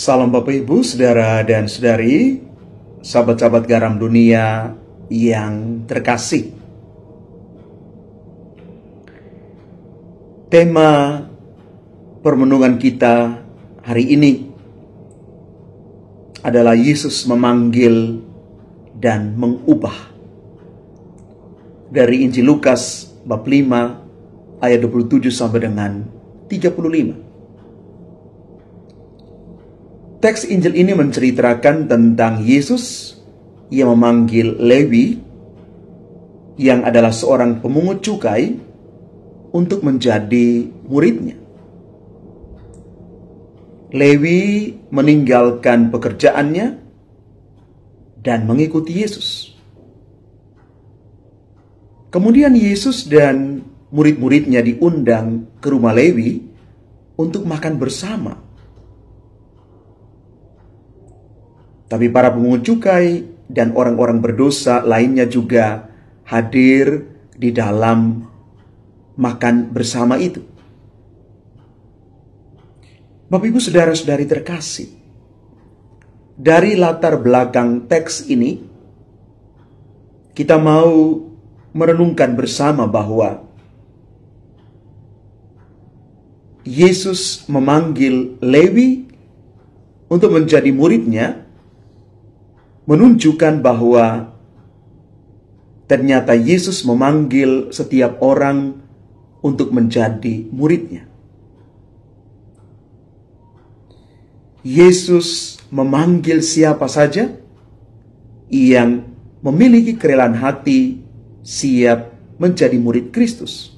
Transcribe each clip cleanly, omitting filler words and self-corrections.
Salam Bapak Ibu, Saudara dan Saudari, sahabat-sahabat garam dunia yang terkasih. Tema permenungan kita hari ini adalah Yesus memanggil dan mengubah. Dari Injil Lukas bab 5 ayat 27 sampai dengan 35. Teks Injil ini menceritakan tentang Yesus yang memanggil Lewi yang adalah seorang pemungut cukai untuk menjadi muridnya. Lewi meninggalkan pekerjaannya dan mengikuti Yesus. Kemudian Yesus dan murid-muridnya diundang ke rumah Lewi untuk makan bersama. Tapi para pemungut cukai dan orang-orang berdosa lainnya juga hadir di dalam makan bersama itu. Bapak Ibu Saudara-saudari terkasih, dari latar belakang teks ini, kita mau merenungkan bersama bahwa Yesus memanggil Lewi untuk menjadi muridnya, menunjukkan bahwa ternyata Yesus memanggil setiap orang untuk menjadi muridnya. Yesus memanggil siapa saja yang memiliki kerelaan hati siap menjadi murid Kristus.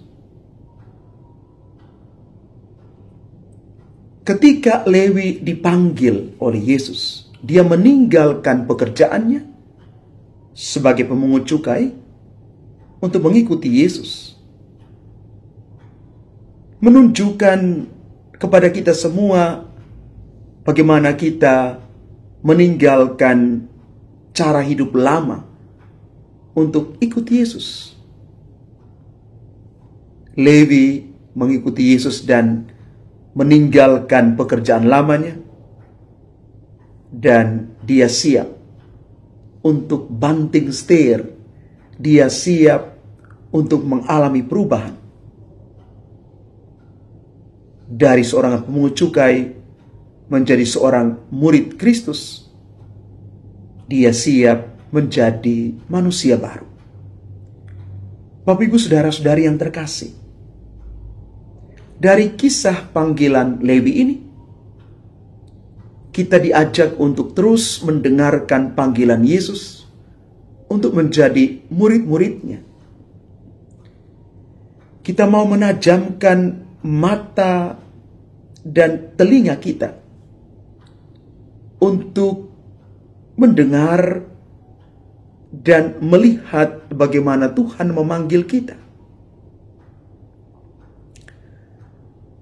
Ketika Lewi dipanggil oleh Yesus, dia meninggalkan pekerjaannya sebagai pemungut cukai untuk mengikuti Yesus. Menunjukkan kepada kita semua bagaimana kita meninggalkan cara hidup lama untuk ikut Yesus. Lewi mengikuti Yesus dan meninggalkan pekerjaan lamanya, dan dia siap untuk banting setir. Dia siap untuk mengalami perubahan. Dari seorang pemungut cukai menjadi seorang murid Kristus. Dia siap menjadi manusia baru. Bapak Ibu Saudara-saudari yang terkasih, dari kisah panggilan Lewi ini, kita diajak untuk terus mendengarkan panggilan Yesus untuk menjadi murid-muridnya. Kita mau menajamkan mata dan telinga kita untuk mendengar dan melihat bagaimana Tuhan memanggil kita.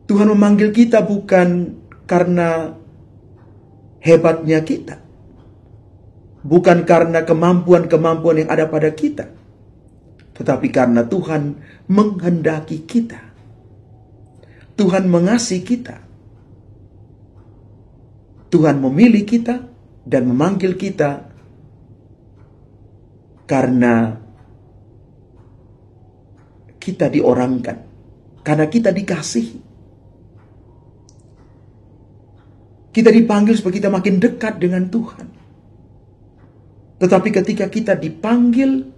Tuhan memanggil kita bukan karena hebatnya kita, bukan karena kemampuan-kemampuan yang ada pada kita, tetapi karena Tuhan menghendaki kita. Tuhan mengasihi kita. Tuhan memilih kita dan memanggil kita karena kita diorangkan, karena kita dikasihi. Kita dipanggil supaya kita makin dekat dengan Tuhan. Tetapi ketika kita dipanggil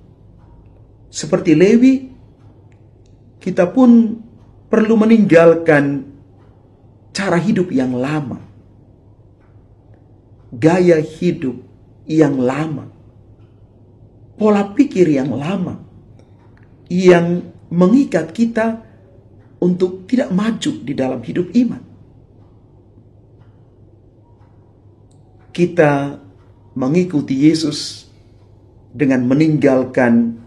seperti Lewi, kita pun perlu meninggalkan cara hidup yang lama, gaya hidup yang lama, pola pikir yang lama, yang mengikat kita untuk tidak maju di dalam hidup iman. Kita mengikuti Yesus dengan meninggalkan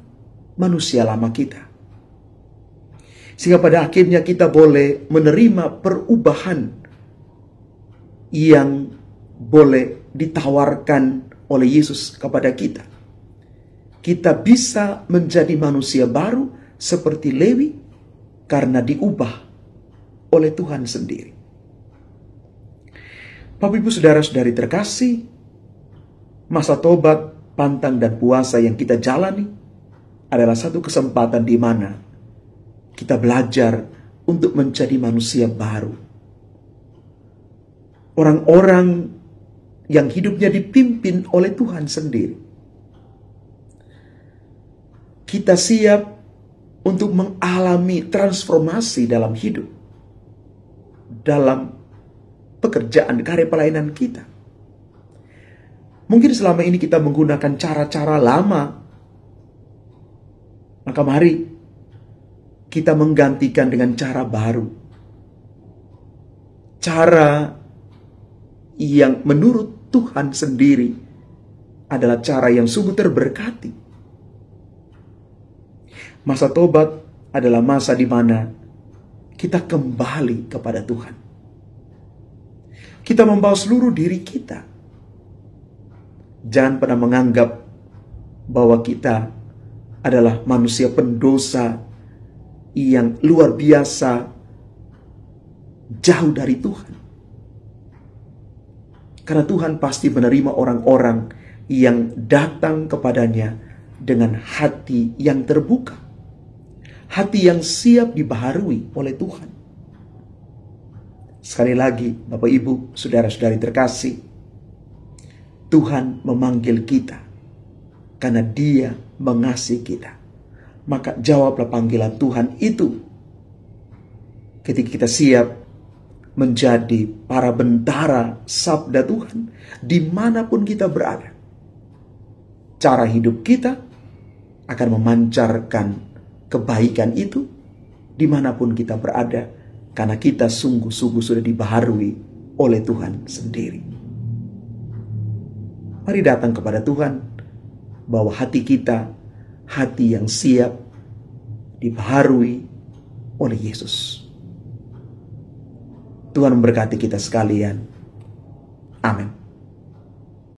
manusia lama kita. Sehingga pada akhirnya kita boleh menerima perubahan yang boleh ditawarkan oleh Yesus kepada kita. Kita bisa menjadi manusia baru seperti Lewi karena diubah oleh Tuhan sendiri. Bapak Ibu Saudara-saudari terkasih, masa tobat, pantang dan puasa yang kita jalani adalah satu kesempatan di mana kita belajar untuk menjadi manusia baru. Orang-orang yang hidupnya dipimpin oleh Tuhan sendiri. Kita siap untuk mengalami transformasi dalam hidup, dalam pekerjaan karya pelayanan kita. Mungkin selama ini kita menggunakan cara-cara lama, maka mari kita menggantikan dengan cara baru. Cara yang menurut Tuhan sendiri adalah cara yang sungguh terberkati. Masa tobat adalah masa di mana kita kembali kepada Tuhan. Kita membawa seluruh diri kita. Jangan pernah menganggap bahwa kita adalah manusia pendosa yang luar biasa jauh dari Tuhan. Karena Tuhan pasti menerima orang-orang yang datang kepadanya dengan hati yang terbuka. Hati yang siap dibaharui oleh Tuhan. Sekali lagi, Bapak Ibu, Saudara-saudari terkasih, Tuhan memanggil kita karena Dia mengasihi kita. Maka jawablah panggilan Tuhan itu ketika kita siap menjadi para bentara sabda Tuhan dimanapun kita berada. Cara hidup kita akan memancarkan kebaikan itu dimanapun kita berada, karena kita sungguh-sungguh sudah dibaharui oleh Tuhan sendiri. Mari datang kepada Tuhan, bahwa hati kita, hati yang siap dibaharui oleh Yesus. Tuhan memberkati kita sekalian. Amin.